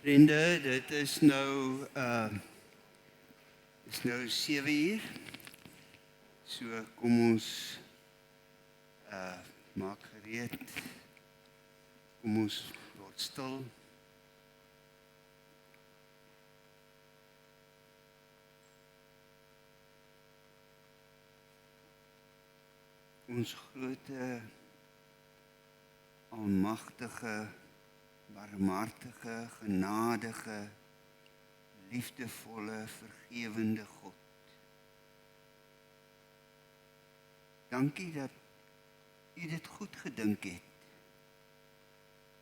Vriende, dit is nou 7 uur. So kom ons maak gereed. Kom ons word stil. Ons grote, almagtige, barmhartige, genadige, liefdevolle, vergewende God. Dankie dat U dit goed gedink het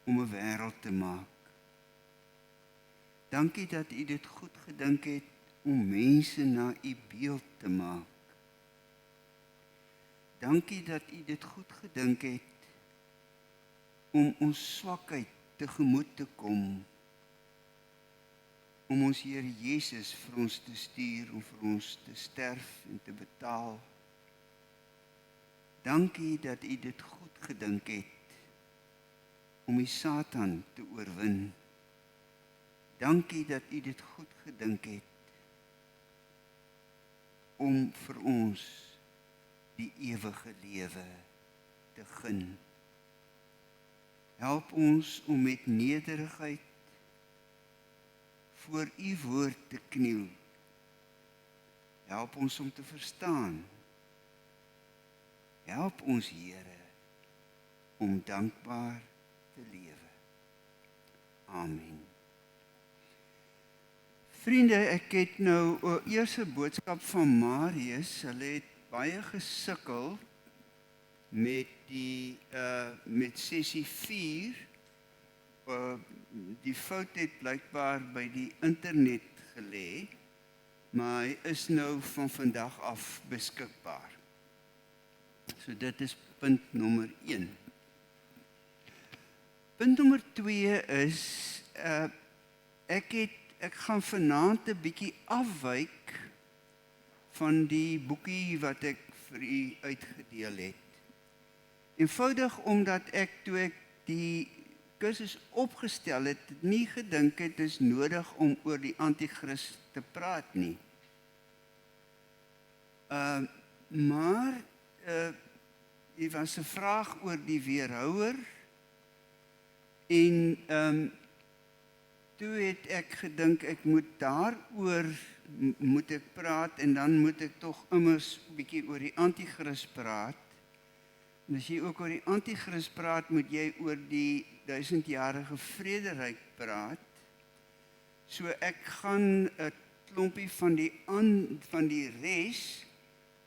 om 'n wêreld te maak. Dankie dat U dit goed gedink het om mense na U beeld te maak. Dankie dat U dit goed gedink het om ons swakheid tegemoet te kom, om ons Here Jesus vir ons te stuur, om vir ons te sterf en te betaal. Dankie dat U dit goed gedink het om die Satan te oorwin. Dankie dat U dit goed gedink het om vir ons die ewige lewe te gun. Help ons om met nederigheid voor U woord te kniel. Help ons om te verstaan. Help ons, Here, om dankbaar te lewe. Amen. Vriende, ek het nou eers 'n boodskap van Marius. Hulle het baie gesukkel met met sessie 4. Die fout het blykbaar by die internet gelê, maar hy is nou van vandag af beskikbaar. So dit is punt nommer 1. Punt nommer 2 is, ek gaan vanaand 'n bietjie afwyk van die boekie wat ek vir u uitgedeel het. Eenvoudig omdat ek, toe ek die kursus opgestel het, nie gedink het is nodig om oor die anti-kris te praat nie. Maar hier was 'n vraag oor die weerhouer en toe het ek gedink ek moet daaroor moet ek praat en dan moet ek tog immers 'n bietjie oor die anti-kris praat. En as jy ook oor die anti-kris praat, moet jy oor die 1000-jarige vrederyk praat. So ek gaan 'n klompie van die res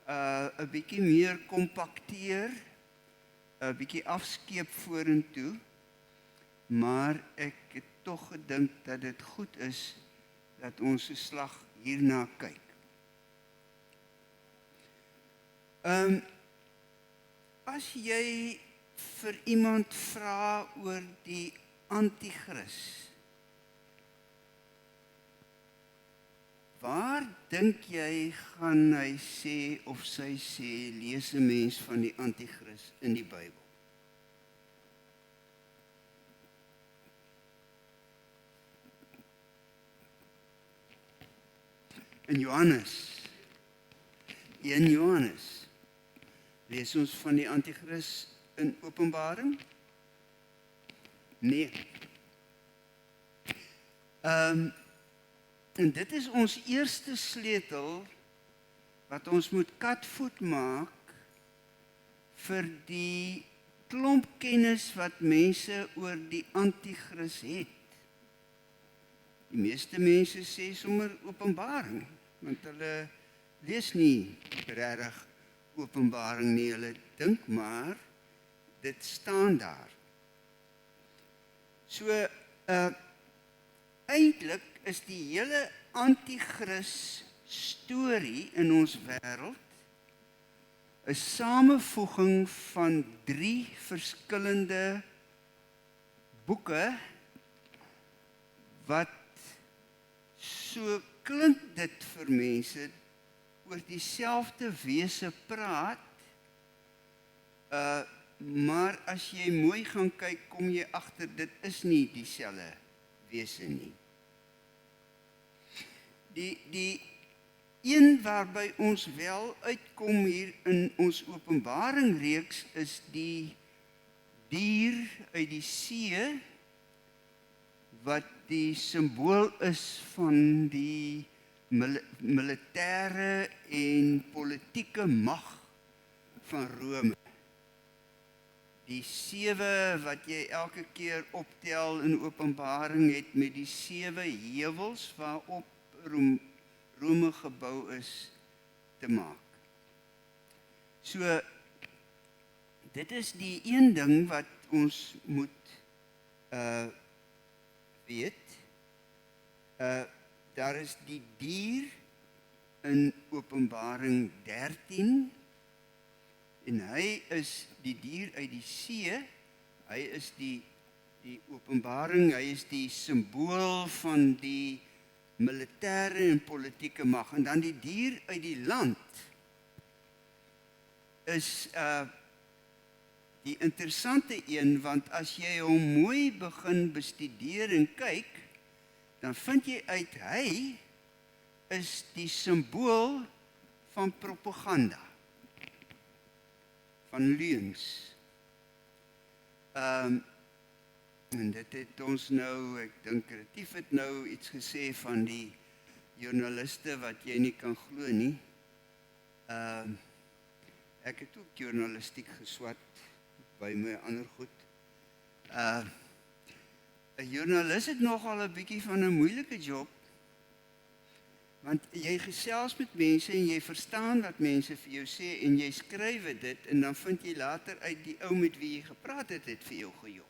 'n bietjie meer kompakteer, 'n bietjie afskeep vorentoe, maar ek het tog gedink dat dit goed is dat ons 'n slag hierna kyk. As jy vir iemand vra oor die anti-kris, waar dink jy gaan hy sê of sy sê, lees 'n mens van die anti-kris in die Bybel? In Johannes. Lees ons van die anti-kris in Openbaring? Nee. En dit is ons eerste sleutel wat ons moet katvoet maak vir die klomp kennis wat mense oor die anti-kris het. Die meeste mense sê sommer Openbaring, want hulle lees nie regtig Openbaring nie, hulle dink maar dit staan daar. So eintlik is die hele anti-kris storie in ons wêreld 'n samevoeging van 3 verskillende boeke wat so klink dit vir mense oor dieselfde wese praat, maar as jy mooi gaan kyk, kom jy agter dit is nie dieselfde wese nie. Die een waarby ons wel uitkom hier in ons Openbaring reeks is die dier uit die see, wat die simbool is van die militêre en politieke mag van Rome. Die 7 wat jy elke keer optel in Openbaring het met die 7 heuwels waarop Rome gebou is te maak. So, dit is die een ding wat ons moet weet. Daar is die dier in Openbaring 13 en hy is die dier uit die see. Hy is die Openbaring, hy is die simbool van die militêre en politieke mag. En dan die dier uit die land is die interessante een, want as jy hom mooi begin bestudeer en kyk, dan vind jy uit hy is die simbool van propaganda, van leuns. En dit het ons nou, ek dink Retief het nou iets gesê van die joernaliste wat jy nie kan glo nie. Ek het ook journalistiek geswat by my ander goed. 'n Joernalis het nogal 'n bietjie van 'n moeilike job, want jy gesels met mense en jy verstaan wat mense vir jou sê en jy skryf dit en dan vind jy later uit die ou met wie jy gepraat het vir jou gejok.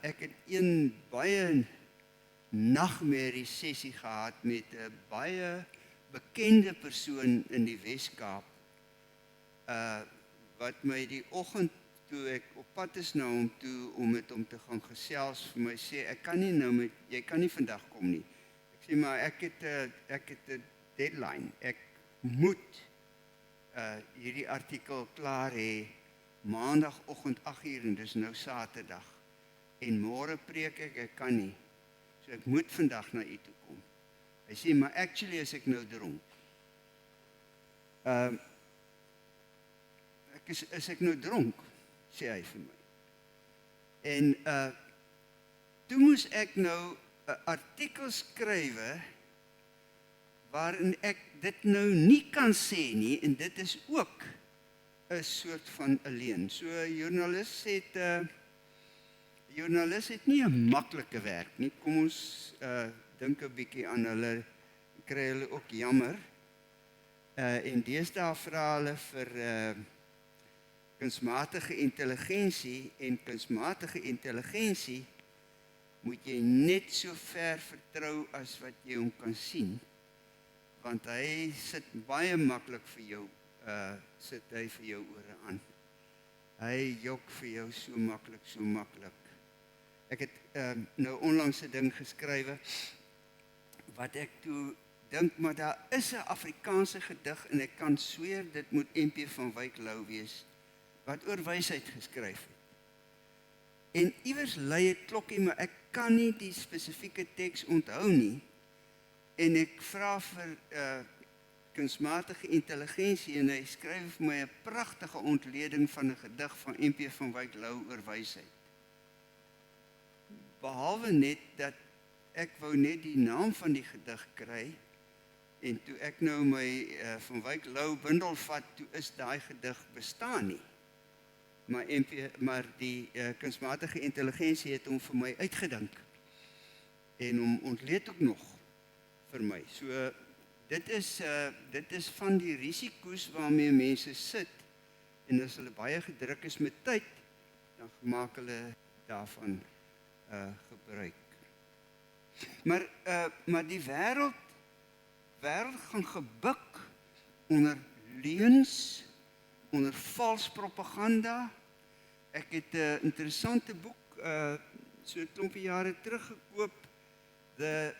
Ek het een baie nagmerrie sessie gehad met 'n baie bekende persoon in die Wes-Kaap, wat my die oggend toe ek op pad is na hom toe om met hom te gaan gesels, vir my sê, ek kan nie nou jy kan nie vandag kom nie. Ek sê, maar ek het 'n deadline. Ek moet hierdie artikel klaar hê, maandagoggend 8:00 en dis nou Saterdag. En môre preek ek kan nie. So ek moet vandag na u toe kom. Hy sê, maar actually is ek nou dronk. Is ek nou dronk, sê hy vir my. En toe moes ek nou 'n artikel skrywe waarin ek dit nou nie kan sê nie, en dit is ook 'n soort van 'n leuen. So 'n joernalis het nie 'n maklike werk nie. Kom ons dink 'n bietjie aan hulle, kry hulle ook jammer. En deesdae vra hulle vir kunsmatige intelligensie, en kunsmatige intelligensie moet jy net so ver vertrou as wat jy hom kan sien, want hy sit baie maklik vir jou, sit hy vir jou ore aan. Hy jok vir jou so maklik. Ek het nou onlangs 'n ding geskrywe, wat ek toe dink, maar daar is 'n Afrikaanse gedig, en ek kan sweer dit moet MP van Wyk Lou wees, wat oor wysheid geskryf het. En iewers lui 'n klokkie, maar ek kan nie die spesifieke teks onthou nie. En ek vra vir kunsmatige intelligensie, en hy skryf vir my 'n pragtige ontleding van 'n gedig van MP van Wyk Lou oor wysheid. Behalwe net dat ek wou net die naam van die gedig kry, en toe ek nou my van Wyk Lou bundel vat, toe is daai gedig bestaan nie. Maar die kunsmatige intelligensie het hom vir my uitgedink, en hom ontleed ook nog vir my. So, dit is van die risiko's waarmee mense sit, en as hulle baie gedruk is met tyd, dan maak hulle daarvan gebruik. Maar die wêreld gaan gebuk onder leuns, onder vals propaganda. Ek het 'n interessante boek so 'n klompie jare terug gekoop, the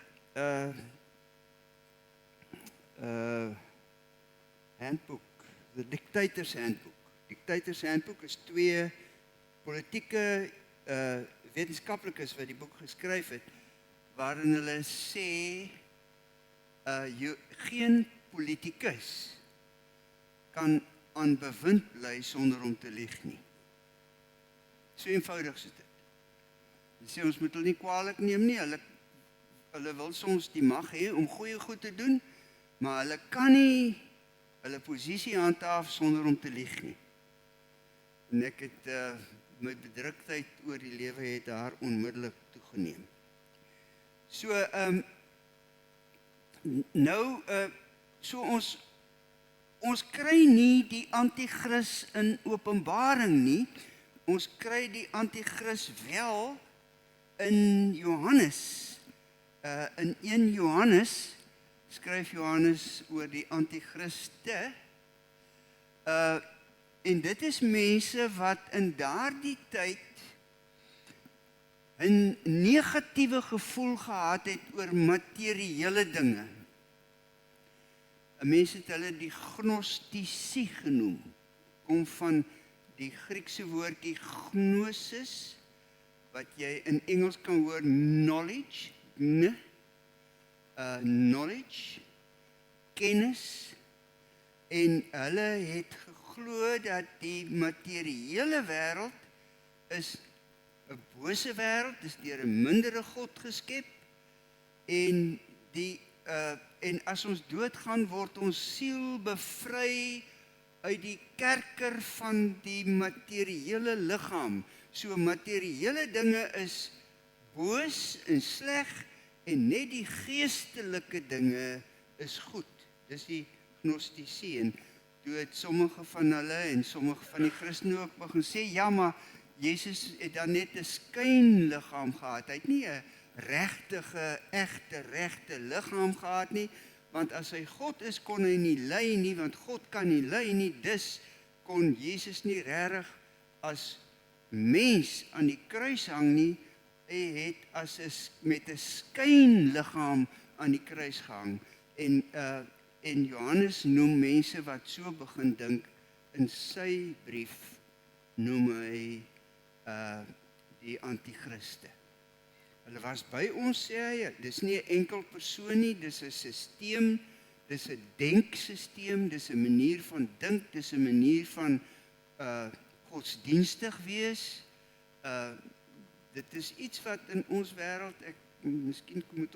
handbook, the Dictator's Handbook. Dictator's Handbook is 2 politieke wetenskaplikes wat die boek geskryf het, waarin hulle sê, geen politicus kan aan bewind bly sonder om te lieg nie. So eenvoudig is dit. Hulle sê ons moet hulle nie kwaadlik neem nie, hulle wil soms die mag hê om goeie goed te doen, maar hulle kan nie hulle posisie handhaaf sonder om te lieg nie. En ek het my bedruktheid oor die lewe het daar onmiddellik toegeneem. So, so ons kry nie die anti-kris in Openbaring nie, ons kry die anti-kris wel in Johannes. In 1 Johannes skryf Johannes oor die anti-kriste, en dit is mense wat in daardie tyd 'n negatiewe gevoel gehad het oor materiële dinge. Mense het hulle die gnostici genoem, kom van die Griekse woordjie gnosis, wat jy in Engels kan hoor knowledge, knowledge, kennis, en hulle het geglo dat die materiële wêreld is 'n bose wêreld, is deur 'n mindere God geskep, en as ons doodgaan, word ons siel bevry uit die kerker van die materiële liggaam. So materiële dinge is boos en sleg, en net die geestelike dinge is goed. Dis die gnostici, en toe het sommige van hulle en sommige van die Christene ook begin sê, ja, maar Jesus het dan net 'n skynliggaam gehad. Hy het nie 'n regte liggaam gehad nie, want as hy God is, kon hy nie ly nie, want God kan nie ly nie, dus kon Jesus nie regtig as mens aan die kruis hang nie, hy het met 'n skynliggaam aan die kruis gehang, en Johannes noem mense wat so begin dink, in sy brief noem hy die anti-kriste. Hulle was by ons, sê hy, dis nie 'n enkel persoon nie, dis 'n sisteem, dis 'n denksysteem, dis 'n manier van dink, dis 'n manier van godsdienstig wees. Dit is iets wat in ons wêreld, miskien kan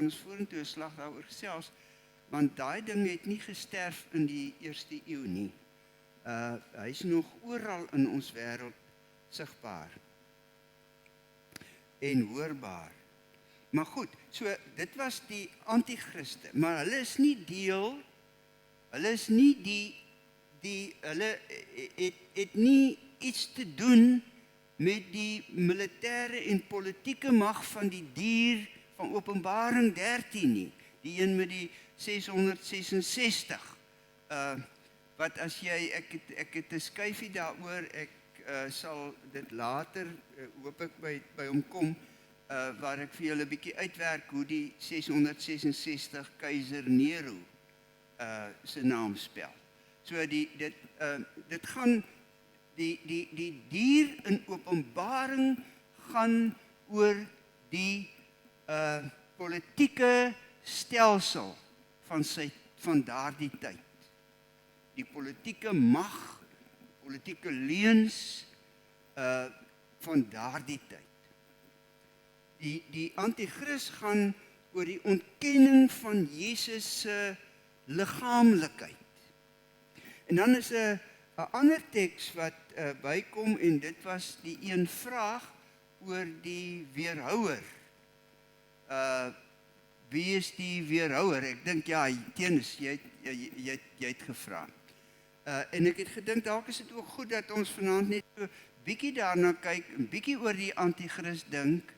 ons vorentoe 'n slag daaroor gesels, want daai ding het nie gesterf in die 1ste eeu nie. Hy is nog oral in ons wêreld sigbaar en hoorbaar. Maar goed, so dit was die anti-kriste, maar hulle is nie deel, hulle het nie iets te doen met die militêre en politieke mag van die dier van Openbaring 13 nie, die een met die 666. Wat as jy, ek het 'n skyfie daaroor, ek sal dit later, hoop ek by hom kom, waar ek vir julle 'n bietjie uitwerk hoe die 666 keiser Nero se naam spel. So dit gaan, die dier in Openbaring gaan oor die politieke stelsel van daardie tyd. Die politieke mag, politieke leuns van daardie tyd. Die anti-kris gaan oor die ontkenning van Jesus se liggaamlikheid. En dan is 'n ander teks wat bykom, en dit was die een vraag oor die weerhouer. Wie is die weerhouer? Ek dink ja, Teens, jy het gevra. En ek het gedink, dalk is dit ook goed dat ons vanaand net so bietjie daarna kyk, 'n bietjie oor die anti-kris dink,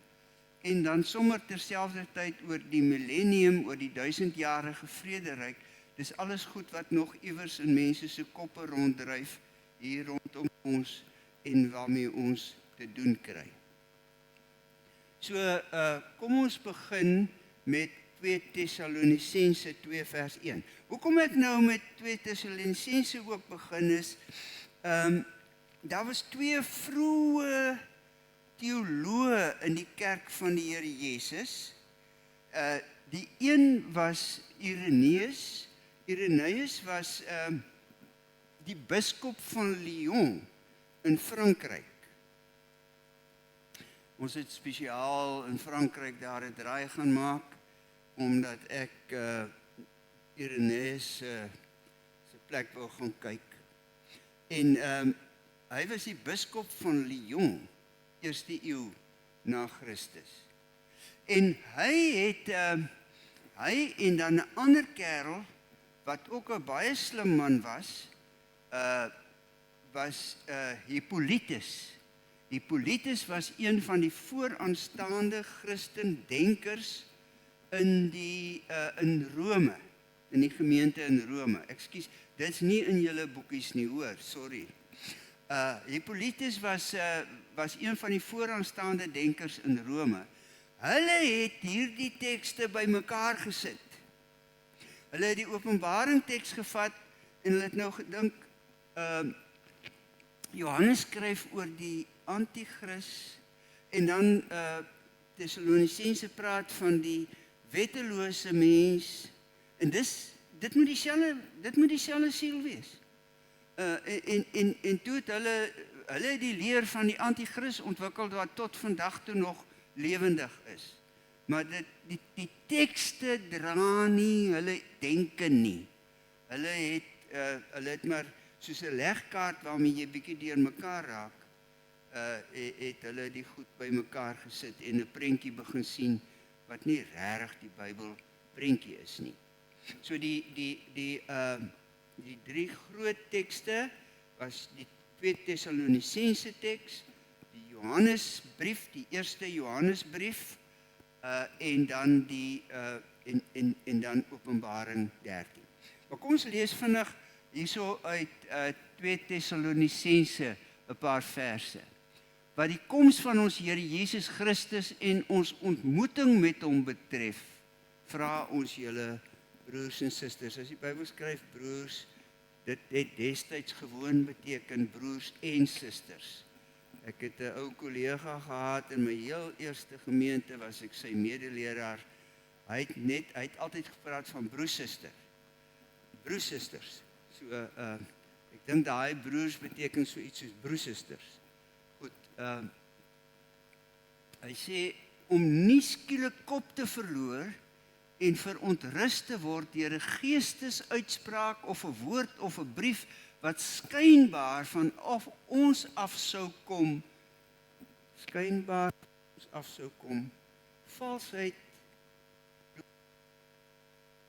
en dan sommer terselfdertyd oor die millennium, oor die 1000-jarige vrederyk. Dis alles goed wat nog iewers in mense se koppe ronddryf hier rondom ons en waarmee ons te doen kry. So, kom ons begin met 2 Tessalonisense 2 vers 1. Hoekom ek nou met 2 Tessalonisense ook begin is, daar was 2 vroeë teoloë in die kerk van die Here Jesus, Die een was Irenaeus. Irenaeus was die biskop van Lyon in Frankryk. Ons het spesiaal in Frankryk daar 'n draai gaan maak, omdat ek Irenaeus se plek wou gaan kyk. En hy was die biskop van Lyon, eerste eeu na Christus. En hy en dan 'n ander kerel, wat ook 'n baie slim man was Hippolytus. Hippolytus was een van die vooraanstaande Christendenkers in Rome, in die gemeente in Rome. Ekskuus, dit is nie in julle boekies nie, hoor, sorry. Hippolytus was een van die vooraanstaande denkers in Rome. Hulle het hierdie tekste bymekaar gesit. Hulle het die Openbaring teks gevat en hulle het nou gedink, Johannes skryf oor die Antichrist en dan Thessalonisense praat van die wettelose mens en dit moet dieselfde siel wees. En toe het hulle die leer van die Antichrist ontwikkel wat tot vandag toe nog lewendig is. Maar die tekste dra nie hulle denke nie. Hulle het maar soos 'n legkaart waarmee jy bietjie deur mekaar raak, het hulle die goed bymekaar gesit en 'n prentjie begin sien wat nie regtig die Bybel prentjie is nie. So die 3 groot tekste was die 2 Thessalonisense teks, die Johannesbrief, die eerste Johannesbrief, en dan en dan Openbaring 13. Maar kom ons lees vinnig hierso uit 2 Thessalonisense 'n paar verse. Wat die koms van ons Here Jesus Christus en ons ontmoeting met hom betref, vra ons julle broers en susters. As die Bybel skryf broers, dit het destyds gewoon beteken broers en susters. Ek het 'n ou kollega gehad in my heel eerste gemeente, was ek sy medeleraar. Hy het altyd gepraat van broersuster. Broersusters. So ek dink daai broers beteken so iets soos broersusters. Goed, hy sê om nie skielik kop te verloor en verontrus te word deur 'n geestesuitspraak of 'n woord of 'n brief wat skynbaar van ons af sou kom, valsheid,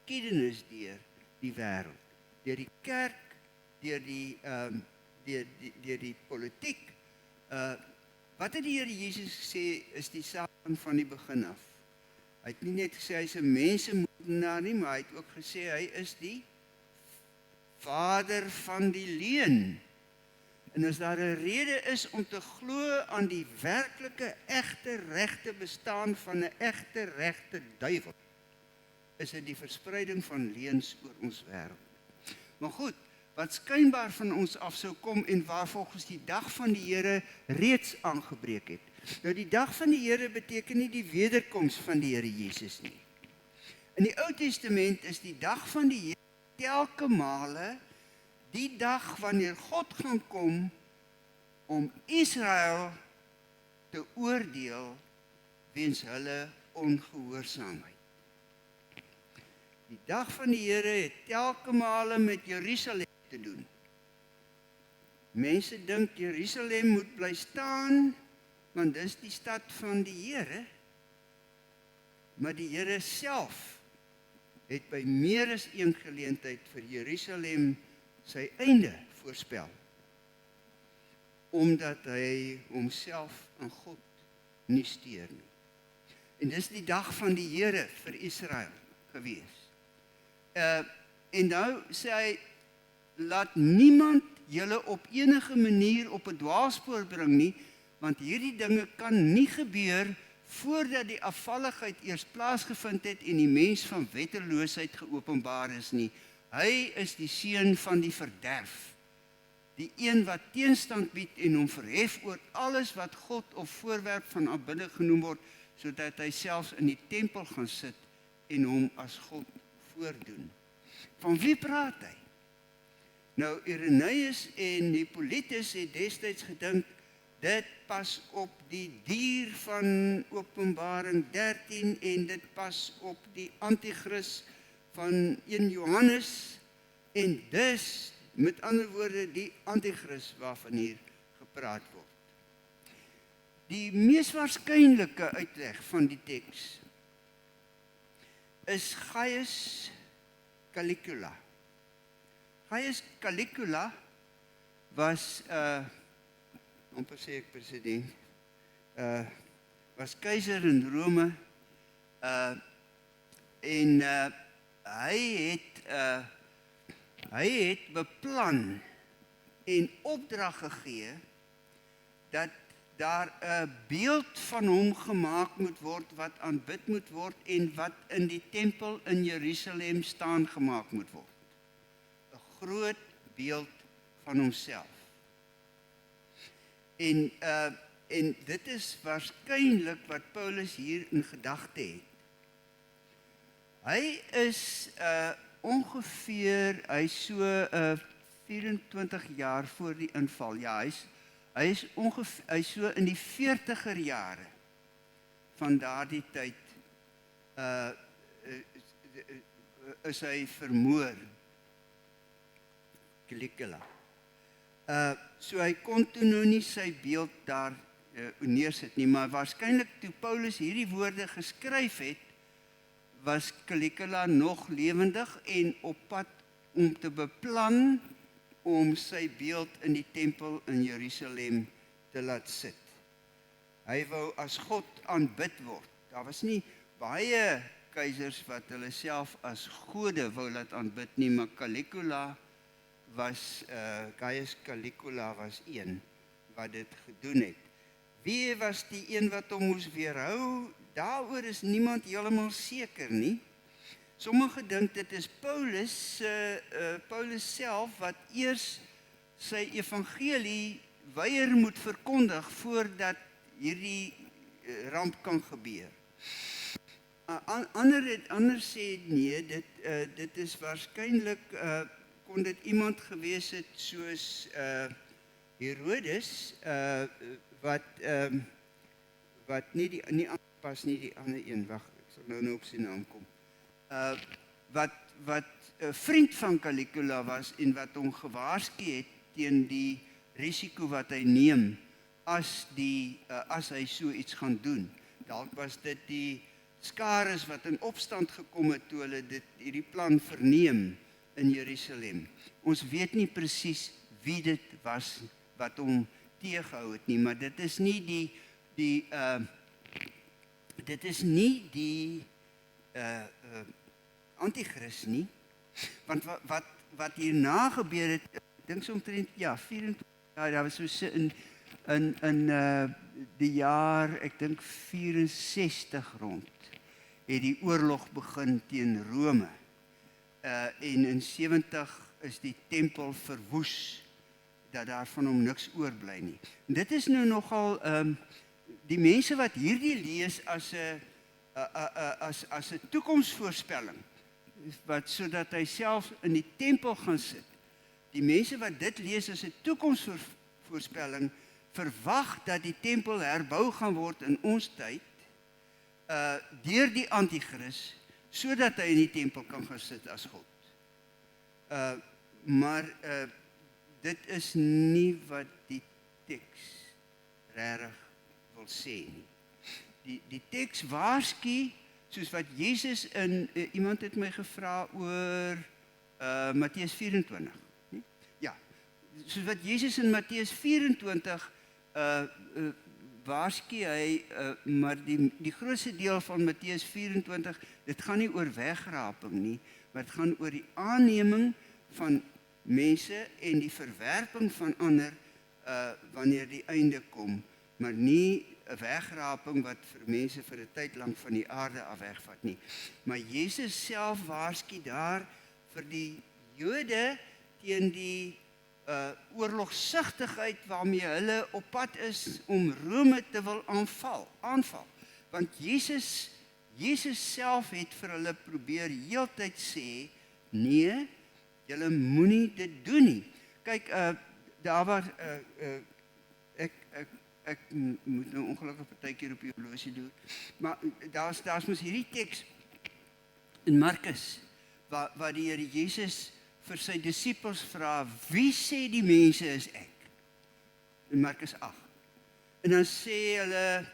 geskiedenis deur die wêreld, deur die kerk, deur die politiek. Wat het die Here Jesus gesê is die Satan van die begin af? Hy het nie net gesê hy is 'n mensemoordenaar nie, maar hy het ook gesê hy is die vader van die leuen. En as daar 'n rede is om te glo aan die werklike, egte, regte bestaan van 'n egte, regte duiwel, is dit die verspreiding van leuns oor ons wêreld. Maar goed, wat skynbaar van ons af sou kom en waar volgens die dag van die Here reeds aangebreek het. Nou die dag van die Here beteken nie die wederkoms van die Here Jesus nie. In die Ou Testament is die dag van die Here telke male die dag wanneer God gaan kom om Israel te oordeel weens hulle ongehoorsaamheid. Die dag van die Here het telke male met Jerusalem te doen. Mense dink Jerusalem moet bly staan, want dis die stad van die Here. Maar die Here self het by meer as een geleentheid vir Jerusalem sy einde voorspel, omdat hy homself aan God nie steur nie. En dis die dag van die Here vir Israel gewees. En nou sê hy, laat niemand julle op enige manier op 'n dwaalspoor bring nie, want hierdie dinge kan nie gebeur voordat die afvalligheid eers plaasgevind het en die mens van wetteloosheid geopenbaar is nie. Hy is die seun van die verderf, die een wat teenstand bied en hom verhef oor alles wat God of voorwerp van aanbidding genoem word, sodat hy selfs in die tempel gaan sit en hom as God voordoen. Van wie praat hy? Nou, Irenaeus en Hippolytus het destyds gedink, dit pas op die dier van Openbaring 13 en dit pas op die antichrist van 1 Johannes en dus, met ander woorde, die antichrist waarvan hier gepraat word. Die mees waarskynlike uitleg van die teks is Gaius Caligula. Gaius Caligula was, amper sê ek president, was keiser in Rome, en hy het beplan en opdrag gegee dat daar 'n beeld van hom gemaak moet word wat aanbid moet word en wat in die tempel in Jerusalem staan gemaak moet word. 'n Groot beeld van homself. En dit is waarskynlik wat Paulus hier in gedagte het. Hy is ongeveer, hy so 24 jaar voor die inval. Ja, hy is so in die 40er jare van daardie tyd is hy vermoor. Caligula. So hy kon toe nou nie sy beeld daar neersit nie, maar waarskynlik toe Paulus hierdie woorde geskryf het, was Caligula nog lewendig en op pad om te beplan om sy beeld in die tempel in Jerusalem te laat sit. Hy wou as God aanbid word. Daar was nie baie keisers wat hulle self as gode wou laat aanbid nie, maar Gaius Caligula was een wat dit gedoen het. Wie was die een wat hom moes weerhou? Daaroor is niemand heeltemal seker nie. Sommige dink dit is Paulus self wat eers sy evangelie weier moet verkondig voordat hierdie ramp kan gebeur. Ander sê nee, dit is waarskynlik kon dit iemand gewees het soos Herodes wat nie die ander een, wag, ek sal nou op sy naam kom. Wat 'n vriend van Caligula was en wat hom gewaarsku het teen die risiko wat hy neem as hy so iets gaan doen. Dalk was dit die skares wat in opstand gekom het toe hulle hierdie plan verneem in Jerusalem. Ons weet nie presies wie dit was wat hom teëgehou het nie, maar dit is nie die antichrist nie, want wat hierna gebeur het, ek dink so omtrent 24 jaar, daar was so in die jaar, ek dink 64 rond, het die oorlog begin teen Rome, en in 70 is die tempel verwoes, dat daar van hom niks oorbly nie. En dit is nou nogal, die mense wat hierdie lees as 'n toekomsvoorspelling, wat sodat hy self in die tempel gaan sit. Die mense wat dit lees as 'n toekomsvoorspelling, verwag dat die tempel herbou gaan word in ons tyd, deur die antichrist, sodat hy in die tempel kan gaan sit as God. Maar dit is nie wat die teks regtig wil sê nie. Die teks waarsku, soos wat Jesus iemand het my gevra oor Matteus 24. Nie? Ja, soos wat Jesus in Matteus 24 waarsku hy, maar die grootste deel van Matteus 24, dit gaan nie oor wegraping nie, maar dit gaan oor die aanneming van mense en die verwerping van ander wanneer die einde kom, maar nie 'n wegraping wat vir mense vir 'n tyd lank van die aarde af wegvat nie. Maar Jesus self waarsku daar vir die Jode teen die oorlogsigtigheid waarmee hulle op pad is om Rome te wil aanval. Want Jesus Jesus self het vir hulle probeer heeltyd sê, nee, julle moenie dit doen nie. Kyk, daar was, ek moet nou ongelukkig partykeer op die horlosie doen, maar daar's mos hierdie teks in Markus, waar die Here Jesus vir sy disippels vra, wie sê die mense is ek? In Markus 8. En dan sê hulle,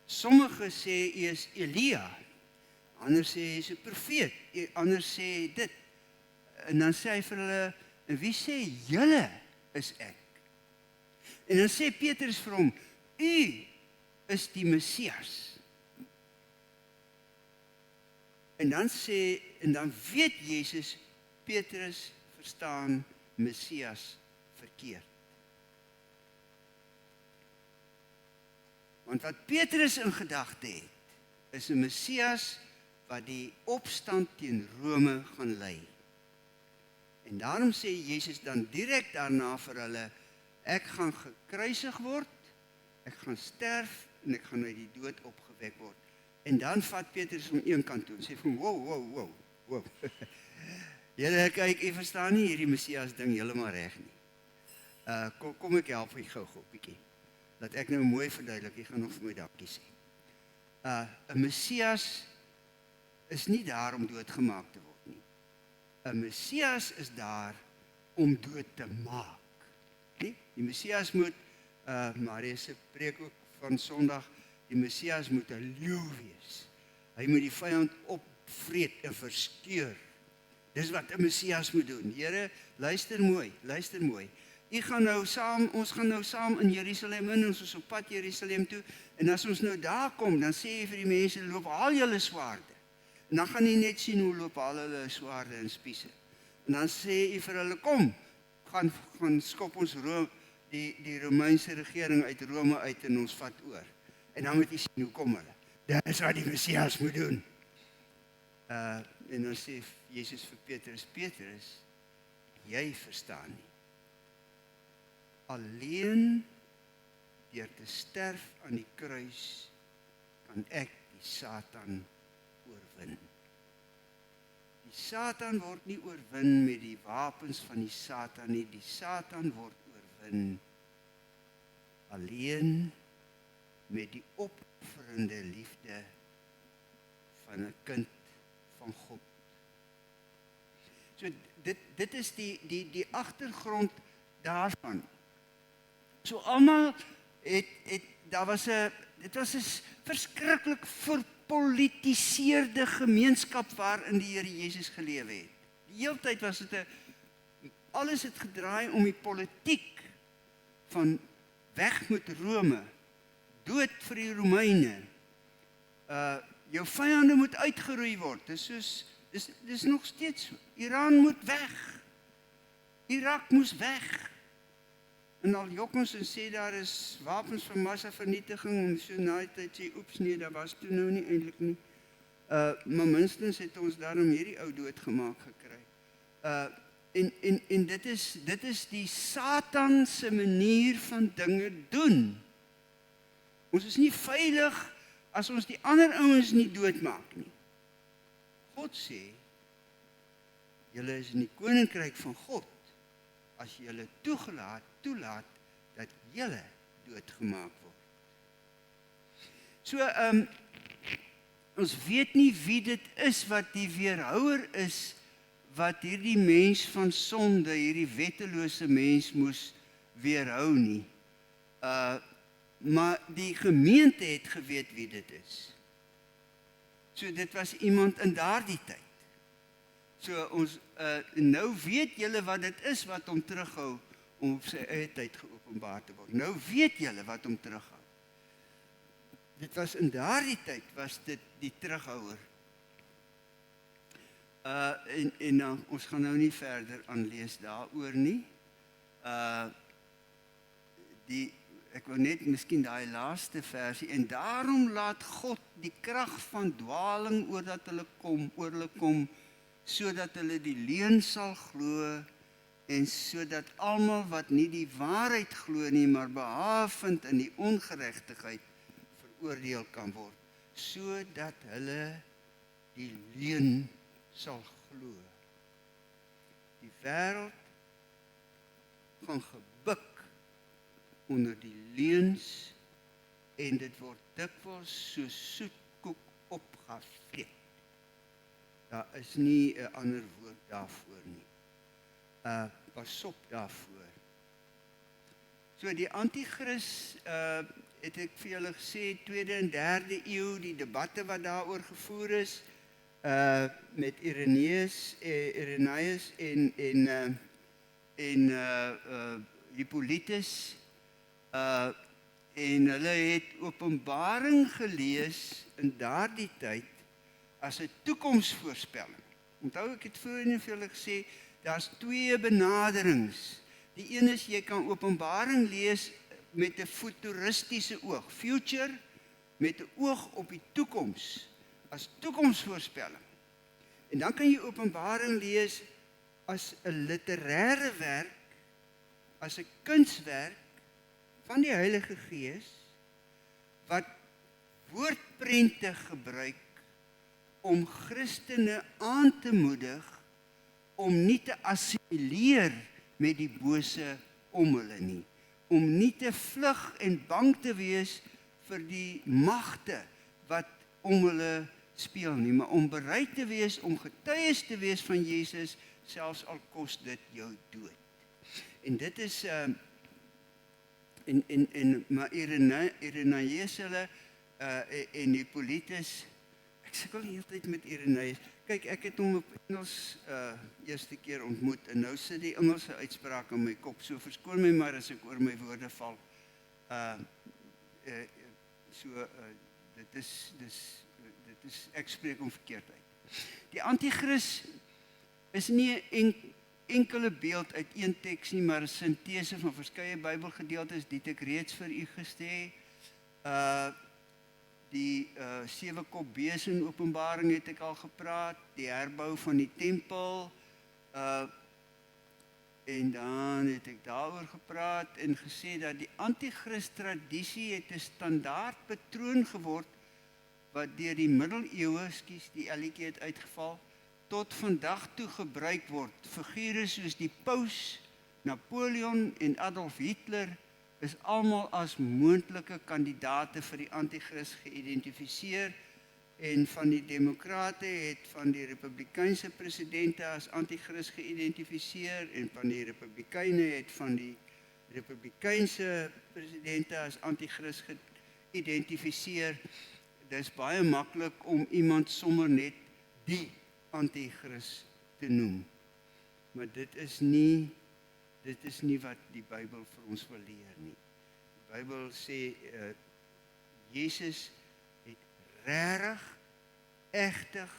sommige sê hy is Elia, ander sê hy is 'n profeet, ander sê dit. En dan sê hy vir hulle, en wie sê julle is ek? En dan sê Petrus vir hom, u is die Messias. En dan weet Jesus, Petrus verstaan Messias verkeerd. Want wat Petrus in gedagte het, is 'n Messias wat die opstand teen Rome gaan lei. En daarom sê Jesus dan direk daarna vir hulle, ek gaan gekruisig word, ek gaan sterf en ek gaan uit die dood opgewek word. En dan vat Petrus hom een kant toe en sê vir hom, wow. Julle kyk, jy verstaan nie hierdie Messias ding heeltemal reg nie. Kom ek help jy gou bietjie. Dat ek nou mooi verduidelik, jy gaan nog vir my dankie sê. 'n Messias is nie daar om doodgemaak te word nie. 'n Messias is daar om dood te maak. Nie? Die Messias moet, Maria se preek ook van Sondag, die Messias moet 'n leeu wees. Hy moet die vyand opvreet en verskeur. Dis wat 'n Messias moet doen. Here, luister mooi. Ons gaan nou saam in Jerusalem in, ons is op pad Jerusalem toe, en as ons nou daar kom, dan sê jy vir die mense, loop haal julle swaarde. En dan gaan jy net sien hoe loop al hulle swaarde en spiese. En dan sê jy vir hulle, kom, gaan skop ons die Romeinse regering uit Rome uit en ons vat oor. En dan moet jy sien hoe kom hulle. Dit is wat die Messias moet doen. En dan sê Jesus vir Petrus, jy verstaan nie. Alleen deur te sterf aan die kruis kan ek die Satan oorwin. Die Satan word nie oorwin met die wapens van die Satan nie. Die Satan word oorwin alleen met die opofferende liefde van 'n kind van God. So dit is die agtergrond daarvan. So almal dit was 'n verskriklik verpolitiseerde gemeenskap waarin die Here Jesus gelewe het. Die hele tyd was dit alles het gedraai om die politiek van weg met Rome, dood vir die Romeine. Jou vyande moet uitgeroei word. Dis nog steeds so. Iran moet weg. Irak moes weg. En al jok ons en sê daar is wapens van massavernietiging en so na die tyd sê, oeps nee, daar was toe nou nie eintlik nie. Maar minstens het ons daarom hierdie ou doodgemaak gekry. En dit is die Satan se manier van dinge doen. Ons is nie veilig as ons die ander ouens nie doodmaak nie. God sê, julle is in die koninkryk van God, as julle toelaat dat julle doodgemaak word. So, ons weet nie wie dit is wat die weerhouer is, wat hierdie mens van sonde, hierdie wettelose mens moes weerhou nie. Maar die gemeente het geweet wie dit is. So dit was iemand in daardie tyd. So ons nou weet julle wat dit is wat hom terughou om op sy eie tyd geopenbaar te word. Nou weet julle wat hom terughou. Dit was in daardie tyd was dit die terughouer. En ons gaan nou nie verder aanlees daaroor nie. Ek wil net miskien daai laaste versie, en daarom laat God die krag van dwaling oor hulle kom, sodat hulle die leuen sal glo, en sodat almal wat nie die waarheid glo nie, maar behaaf vind in die ongeregtigheid, veroordeel kan word. sodat hulle die leuen sal glo. Die wêreld gaan gebuk onder die leuns en dit word dikwels so soetkoek opgevreet. Daar is nie 'n ander woord daarvoor nie. Pas op daarvoor. So die anti-kris, het ek vir julle gesê, 2de en 3de eeu, die debatte wat daaroor gevoer is, met Irenaeus en Hippolytus, en hulle het Openbaring gelees in daardie tyd as 'n toekomsvoorspelling. Onthou ek het voorheen vir julle gesê, daar's 2 benaderings. Die een is jy kan Openbaring lees met 'n futuristiese oog, future, met 'n oog op die toekoms, as toekomsvoorspelling. En dan kan jy Openbaring lees as 'n literêre werk, as 'n kunswerk van die Heilige Gees, wat woordprente gebruik om Christene aan te moedig om nie te assimileer met die bose om hulle nie, om nie te vlug en bang te wees vir die magte wat om hulle speel nie, maar om bereid te wees om getuies te wees van Jesus, selfs al kos dit jou dood. En dit is maar Irenaeus hulle en Hippolytus, ek sukkel die hele tyd met Irenaeus. Kyk, ek het hom op Engels eerste keer ontmoet en nou sit die Engelse uitspraak in my kop. So verskoon my maar as ek oor my woorde val. Dit is ek spreek hom verkeerd uit. Die anti-kris is nie 'n enkele beeld uit een teks nie, maar 'n sintese van verskeie Bybelgedeeltes, dit het ek reeds vir u gesê. Die 7-kop bees in Openbaring het ek al gepraat, die herbou van die tempel, en dan het ek daaroor gepraat en gesê dat die anti-kris tradisie het 'n standaard patroon geword wat deur die middeleeue, die elletjie het uitgeval, tot vandag toe gebruik word. Figure soos die Paus, Napoleon en Adolf Hitler is almal as moontlike kandidate vir die anti-kris geïdentifiseer, en van die demokrate het van die republikeinse presidente as anti-kris geïdentifiseer, en van die republikeine het van die republikeinse presidente as anti-kris geïdentifiseer. Dit is baie maklik om iemand sommer net die anti-kris te noem. Maar dit is nie wat die Bybel vir ons wil leer nie. Die Bybel sê, Jesus het regtig, egtig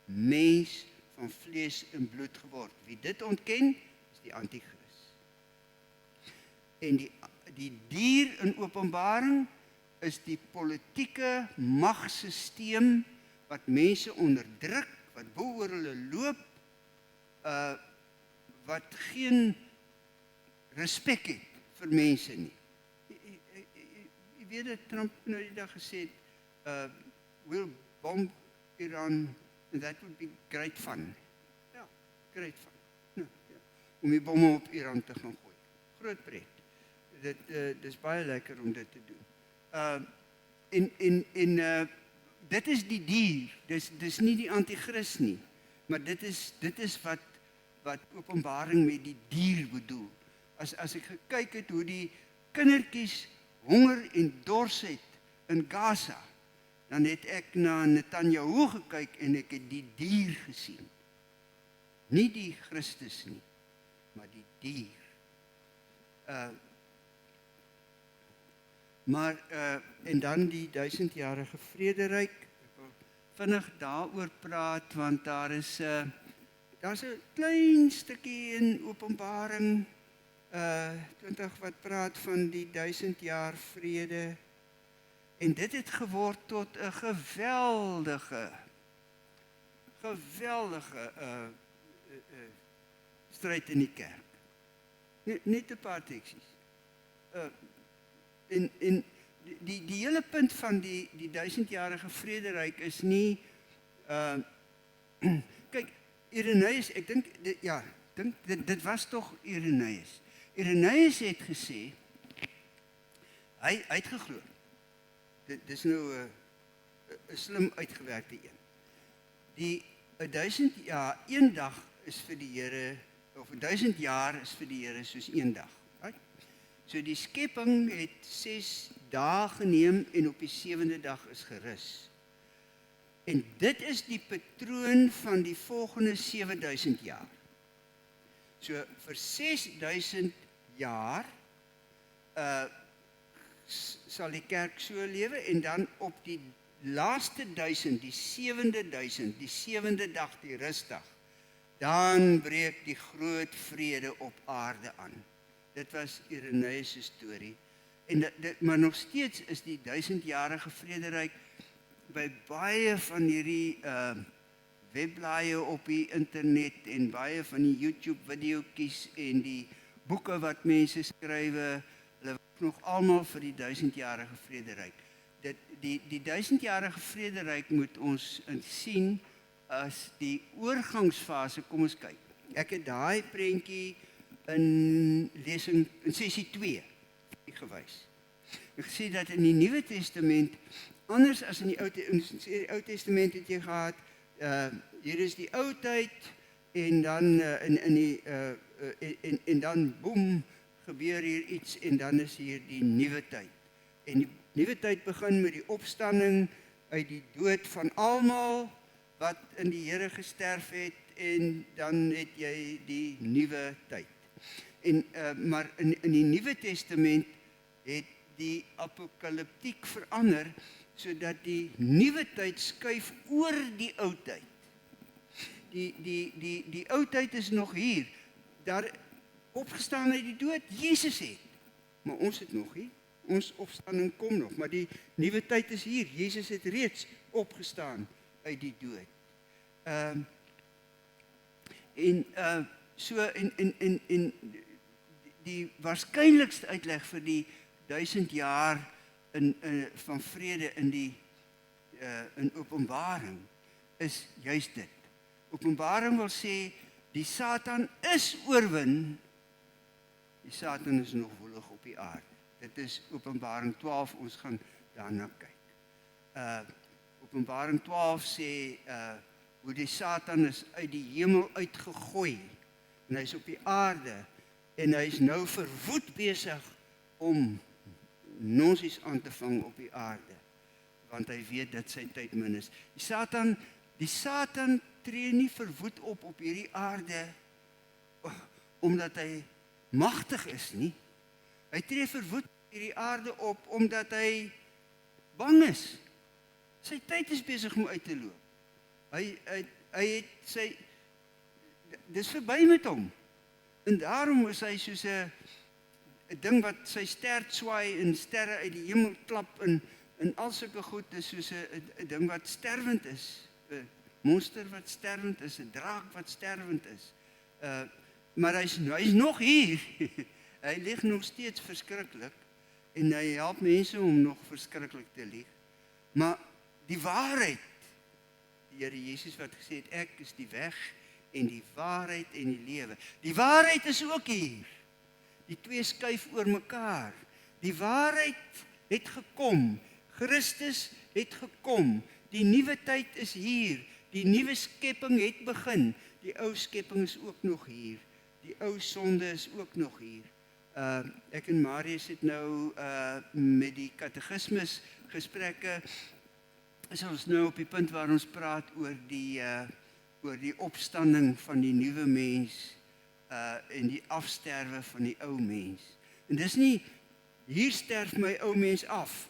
mens van vlees en bloed geword. Wie dit ontken, is die anti-kris. En die dier in Openbaring is die politieke magsisteem wat mense onderdruk, wat bo oor hulle loop, wat geen respek het vir mense nie. Jy weet dat Trump nou die dag gesê het, we'll bomb Iran, and that would be great fun. Ja, great fun. Nou, ja. Om die bomme op Iran te gaan gooi. Groot pret. Dit is baie lekker om dit te doen. Dit is die dier, dis nie die anti-kris nie, maar dit is wat Openbaring met die dier bedoel. As ek gekyk het hoe die kindertjies honger en dors het in Gaza, dan het ek na Netanyahu gekyk en ek het die dier gesien. Nie die Christus nie, maar die dier. En dan die 1000-jarige vrederyk. Ek wil vinnig daaroor praat, want daar's 'n klein stukkie in Openbaring 20 wat praat van die 1000 jaar vrede. En dit het geword tot 'n geweldige stryd in die kerk. Net 'n paar teksies. En die hele punt van die 1000-jarige vrederyk is nie kyk, Irenaeus, ek dink dit was tog Irenaeus. Irenaeus het gesê, hy het geglo. Dit is nou 'n slim uitgewerkte een. Die 1000 jaar, een dag is vir die Here, of 1000 jaar is vir die Here soos een dag. Right? So die skepping het 6 dae geneem en op die 7de dag is gerus. En dit is die patroon van die volgende 7000 jaar. So vir 6000 jaar sal die kerk so lewe en dan op die laaste 1000, die 7000, die 7de dag, die rustdag, dan breek die groot vrede op aarde aan. Dit was Irenaeus se storie. En maar nog steeds is die 1000-jarige vrederyk by baie van hierdie webblaaie op die internet en baie van die YouTube videoetjies en die boeke wat mense skrywe, hulle werk nog almal vir die 1000-jarige vrederyk. Die 1000-jarige vrederyk moet ons sien as die oorgangsfase. Kom ons kyk. Ek het daai prentjie in lesing in sessie 2 gewys. Ek sê dat in die Nuwe Testament, anders as in die Ou Testament het jy gehad, hier is die ou tyd en dan en dan boem, gebeur hier iets en dan is hier die nuwe tyd. En die nuwe tyd begin met die opstanding uit die dood van almal wat in die Here gesterf het en dan het jy die nuwe tyd. En maar in die Nuwe Testament het die apokaliptiek verander sodat die nuwe tyd skuif oor die ou tyd. Die ou tyd is nog hier. Daar opgestaan uit die dood, Jesus het. Maar ons het nog nie. Ons opstanding kom nog, maar die nuwe tyd is hier. Jesus het reeds opgestaan uit die dood. En die waarskynlikste uitleg vir die 1000 jaar van vrede in Openbaring is juist dit. Openbaring wil sê, die Satan is oorwin, die Satan is nog woelig op die aarde. Dit is Openbaring 12, ons gaan daarna kyk. Openbaring 12 sê, hoe die Satan is uit die hemel uitgegooi, en hy is op die aarde, en hy is nou verwoed besig om nonsies aan te vang op die aarde, want hy weet dat sy tyd min is. Die Satan tree nie verwoed op hierdie aarde, omdat hy magtig is nie. Hy tree verwoed op hierdie aarde op, omdat hy bang is. Sy tyd is besig om uit te loop. Hy het sy, dis verby met hom. En daarom is hy soos 'n ding wat sy stert swaai en sterre uit die hemel klap en al sulke goed is soos 'n ding wat sterwend is. 'n Monster wat sterwend is, 'n draak wat sterwend is. Maar hy is nog hier. Hy lieg nog steeds verskriklik en hy help mense om nog verskriklik te lieg. Maar die waarheid, die Here Jesus wat gesê het, ek is die weg en die waarheid en die lewe. Die waarheid is ook hier. Die twee skuif oor mekaar. Die waarheid het gekom. Christus het gekom. Die nuwe tyd is hier. Die nuwe skepping het begin. Die ou skepping is ook nog hier. Die ou sonde is ook nog hier. Ek en Marius het nou met die katekismus gesprekke, is ons nou op die punt waar ons praat oor die opstanding van die nuwe mens en die afsterwe van die ou mens. En dis nie, hier sterf my ou mens af.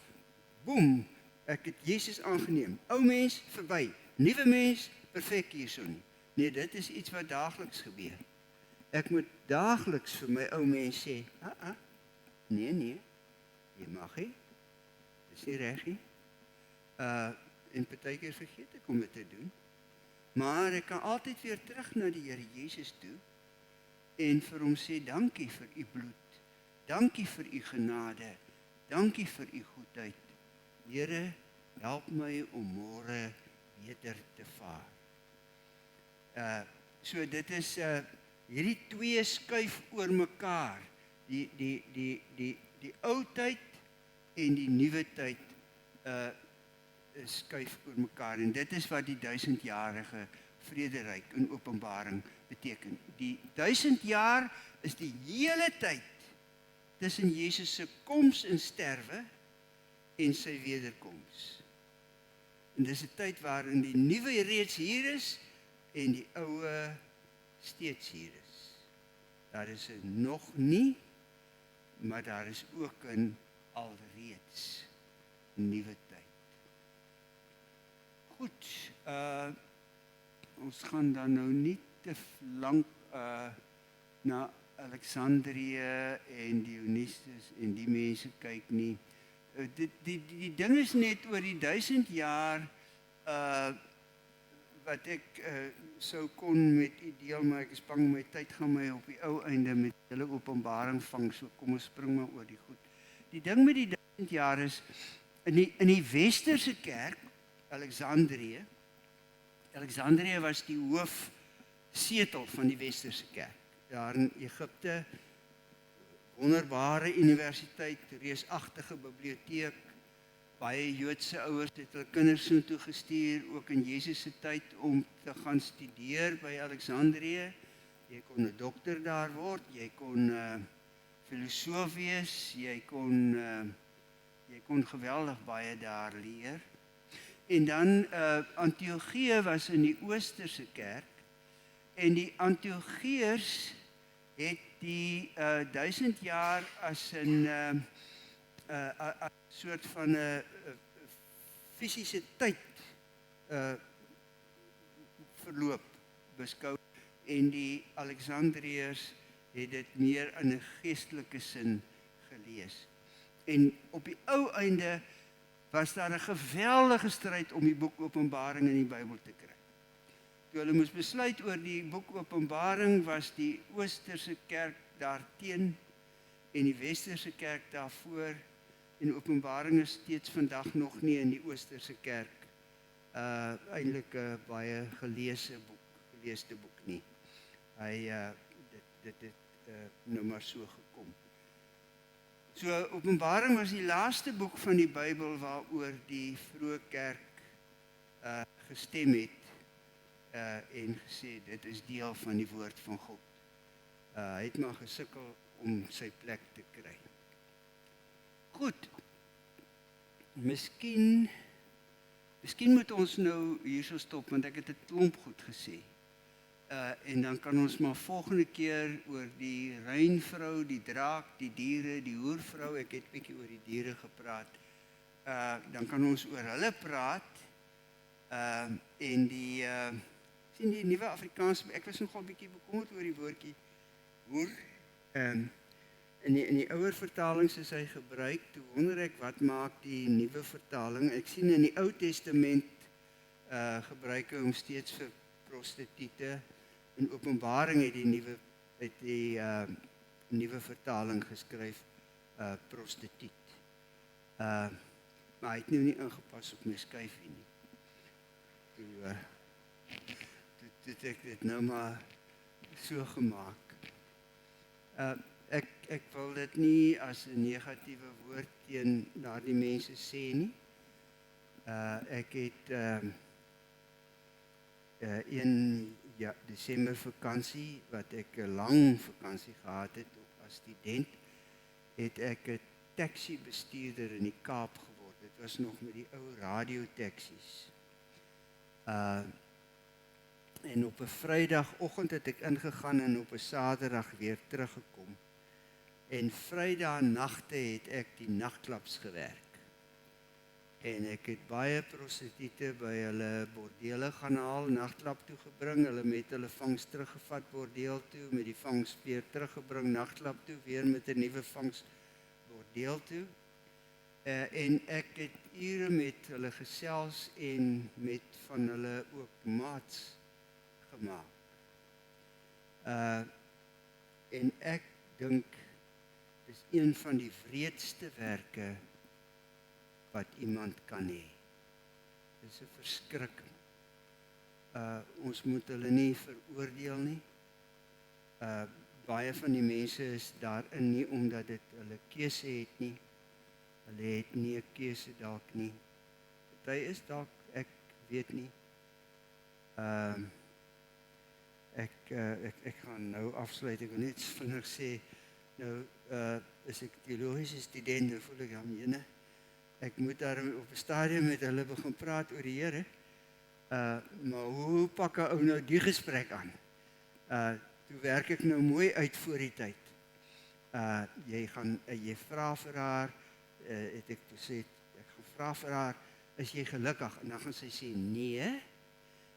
Boem, ek het Jesus aangeneem. Ou mens verby. Nuwe mens perfek hierso nie. Nee, dit is iets wat daagliks gebeur. Ek moet daagliks vir my ou mens sê, nee, jy mag nie. Dis nie reg nie. En partykeer vergeet ek om dit te doen. Maar ek kan altyd weer terug na die Here Jesus toe en vir hom sê, dankie vir u bloed. Dankie vir u genade. dankie vir u goedheid. Here, help my om môre beter te vaar. So dit is hierdie twee skuif oor mekaar. Die ou tyd en die nuwe tyd skuif oor mekaar. En dit is wat die 1000-jarige vrederyk in Openbaring beteken. Die 1000 jaar is die hele tyd tussen Jesus se koms en sterwe en sy wederkoms. En dis 'n tyd waarin die nuwe reeds hier is en die oue steeds hier is. Daar is 'n nog nie, maar daar is ook 'n alreeds nuwe tyd. Goed, ons gaan dan nou nie te lank na Alexandrië en Dionysius en die mense kyk nie. Die ding is net oor die 1000 jaar wat ek sou kon met u deel, maar ek is bang my tyd gaan my op die ou einde met julle Openbaring vang, so kom ons spring maar oor die goed. Die ding met die 1000 jaar is, in die Westerse kerk, Alexandrië was die hoofsetel van die Westerse kerk. Daar in Egipte, wonderbare universiteit, reusagtige biblioteek, baie Joodse ouers het hulle kinders soontoe gestuur, ook in Jesus se tyd, om te gaan studeer by Alexandrië. Jy kon 'n dokter daar word, jy kon filosoof wees, jy kon geweldig baie daar leer. En dan Antiochië was in die Oosterse kerk, en die Antiochiërs het die 1000 jaar as 'n soort van 'n fisiese tyd verloop beskou, en die Alexandriërs het dit meer in 'n geestelike sin gelees. En op die ou einde was daar 'n geweldige stryd om die boek Openbaring in die Bybel te kry. Toe hulle moes besluit oor die boek Openbaring, was die Oosterse kerk daarteen en die Westerse kerk daarvoor, en Openbaring is steeds vandag nog nie in die Oosterse kerk eintlik 'n baie geleesde boek nie. Dit het nou maar so gekom. So Openbaring was die laaste boek van die Bybel waaroor die vroeë kerk gestem het en gesê dit is deel van die woord van God. Hy het maar gesukkel om sy plek te kry. Goed. Miskien moet ons nou hierso stop, want ek het 'n klomp goed gesê. En dan kan ons maar volgende keer oor die reinvrou, die draak, die diere, die hoervrou, ek het 'n bietjie oor die diere gepraat. Dan kan ons oor hulle praat. En die nuwe Afrikaans, ek was nogal 'n bietjie bekommerd oor die woordjie hoer. In die ouer vertalings is hy gebruik. Toe wonder ek, wat maak die nuwe vertaling? Ek sien in die Ou Testament gebruik hy hom steeds vir prostituie. In Openbaring het die nuwe vertaling geskryf prostituut. Maar hy het nou nie ingepas op my skyfie nie. Toe het ek dit nou maar so gemaak. Ek wil dit nie as 'n negatiewe woord teen daardie mense sê nie. Ek het in Desember vakansie, wat ek 'n lang vakansie gehad het as student, het ek 'n taxi bestuurder in die Kaap geword. Dit was nog met die ou radio taksies. En op 'n Vrydagoggend het ek ingegaan en op 'n Saterdag weer teruggekom. En Vrydag nagte het ek die nagklubs gewerk. En ek het baie prostituie by hulle bordele gaan haal, nagklub toe gebring, hulle met hulle vangs teruggevat bordeel toe, met die vangs weer teruggebring nagklub toe, weer met 'n nuwe vangs bordeel toe. En ek het ure met hulle gesels en met van hulle ook maats gemaak. En ek dink Dis een van die wreedste werke wat iemand kan hê. Dis 'n verskrikking. Ons moet hulle nie veroordeel nie. Baie van die mense is daarin nie omdat dit hulle keuse het nie. Hulle het nie 'n keuse dalk nie. Party is dalk, ek weet nie. Ek gaan nou afsluit. Ek wil net vinnig sê, nou is ek teologiese student, dan voel ek jene. Ek moet daar op 'n stadium met hulle begin praat oor die Here. Maar hoe pak 'n ou nou die gesprek aan? Toe werk ek nou mooi uit voor die tyd. Jy vra vir haar, het ek gesê, ek gaan vra vir haar, is jy gelukkig? En dan gaan sy sê nee.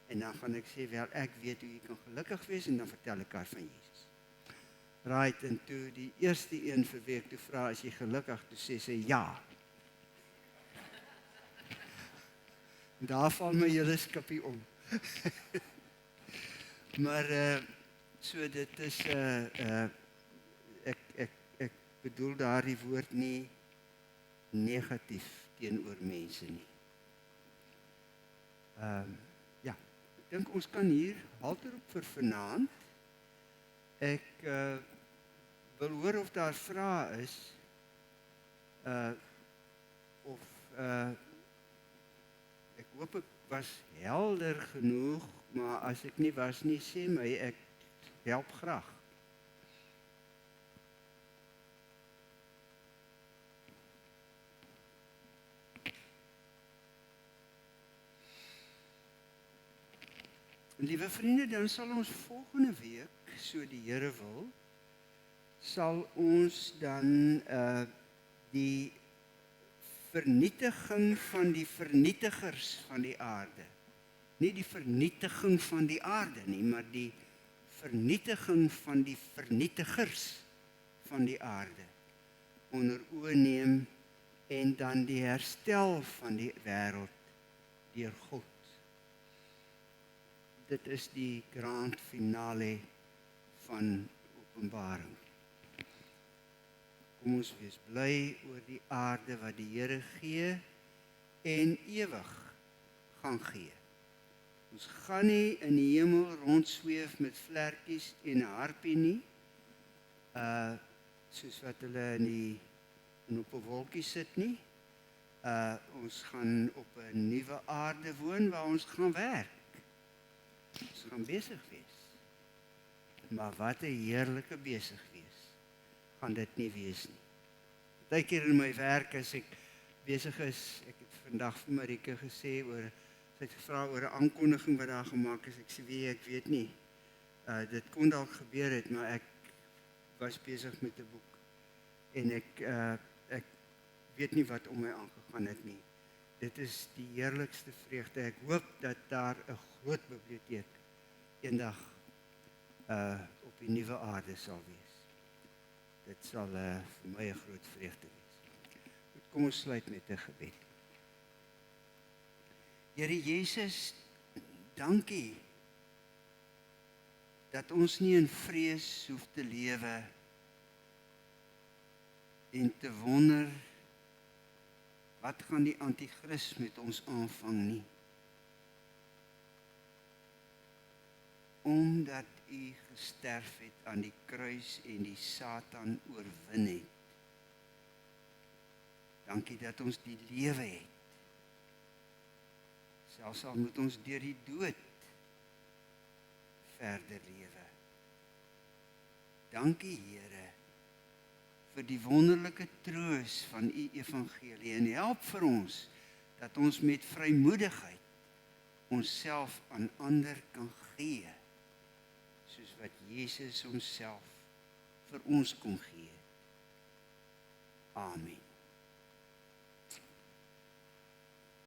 En dan gaan ek sê, wel, ek weet hoe jy kan gelukkig wees, en dan vertel ek haar van Jesus. Right, en toe die eerste een vir wie ek toe vra, is jy gelukkig? Toe sê sy ja. En daar val my hele skipie om. Maar so dit is ek bedoel daardie woord nie negatief teenoor mense nie. Ja, ek dink ons kan hier halterop vir vanaand. Ek wil hoor of daar vrae is of ek hoop ek was helder genoeg, maar as ek nie was nie, sê my, ek help graag. Liewe vriende, dan sal ons volgende week, so die Here wil, sal ons dan die vernietiging van die vernietigers van die aarde. Nie die vernietiging van die aarde nie, maar die vernietiging van die vernietigers van die aarde onder oë neem en dan die herstel van die wêreld deur God. Dit is die grand finale van Openbaring. Kom ons wees bly oor die aarde wat die Here gee en ewig gaan gee. Ons gaan nie in die hemel rondsweef met vlerkies en 'n harpie nie. Soos wat hulle op 'n wolkie sit nie. Ons gaan op 'n nuwe aarde woon waar ons gaan werk. Ons gaan besig wees. Maar wat 'n heerlike besig wees. Gaan dit nie wees nie. Partykeer in my werk as ek besig is, ek het vandag vir Marike gesê sy het gevra oor 'n aankondiging wat daar gemaak is. Ek sê ek weet nie. Dit kon dalk gebeur het, maar ek was besig met 'n boek en ek weet nie wat om my aangegaan het nie. Dit is die heerlikste vreugde. Ek hoop dat daar 'n groot biblioteek eendag op die nuwe aarde sal wees. Dit sal vir my 'n groot vreugde wees. Kom ons sluit met 'n gebed. Here Jesus, dankie dat ons nie in vrees hoef te lewe en te wonder wat gaan die anti-kris met ons aanvang nie. Omdat U gesterf het aan die kruis en die Satan oorwin het. Dankie dat ons die lewe het. Selfs al moet ons deur die dood verder lewe. Dankie Here vir die wonderlike troos van U evangelie en help vir ons dat ons met vrymoedigheid onsself aan ander kan gee, soos wat Jesus homself vir ons kon gee. Amen.